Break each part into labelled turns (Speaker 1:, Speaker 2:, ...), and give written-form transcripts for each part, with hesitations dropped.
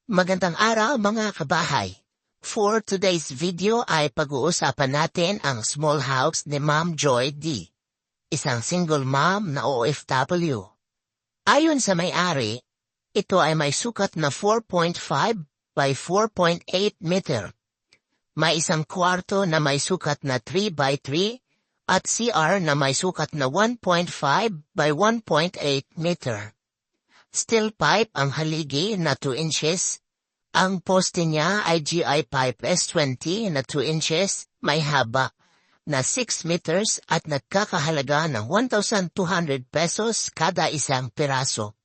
Speaker 1: Magandang araw mga kabahay. For today's video ay pag-uusapan natin ang small house ni Ma'am Joy D. Isang single mom na OFW. Ayon sa may-ari, ito ay may sukat na 4.5 by 4.8 meter. May isang kwarto na may sukat na 3 by 3 at CR na may sukat na 1.5 by 1.8 meter. Steel pipe ang haligi na 2 inches. Ang poste niya ay GI pipe S20 na 2 inches, may haba na 6 meters at nagkakahalaga ng 1,200 pesos kada isang piraso.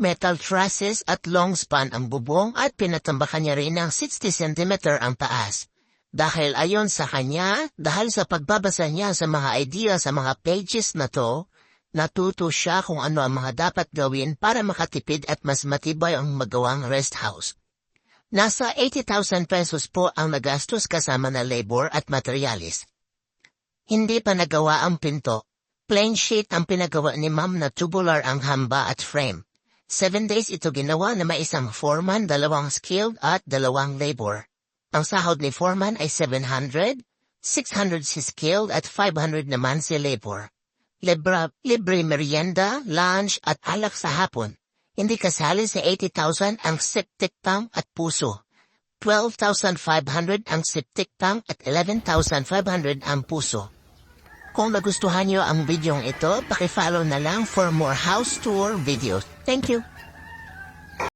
Speaker 1: Metal trusses at long span ang bubong at pinatambakan niya rin ng 60 cm ang taas. Dahil ayon sa kanya, dahil sa pagbabasa niya sa mga idea sa mga pages na to, natuto siya kung ano ang mga dapat gawin para makatipid at mas matibay ang magawang rest house. Nasa 80,000 pesos po ang nagastos kasama na labor at materialis. Hindi pa nagawa ang pinto. Plain sheet ang pinagawa ni Ma'am na tubular ang hamba at frame. 7 days ito ginawa na may isang foreman, 2 skilled at 2 labor. Ang sahod ni foreman ay 700, 600 si skilled at 500 naman si labor. Libre merienda, lunch at alak sa hapon. Hindi kasali sa 80,000 ang septic tank at puso. 12,500 ang septic tank at 11,500 ang puso. Kung nagustuhan niyo ang videong ito, paki-follow na lang for more house tour videos. Thank you!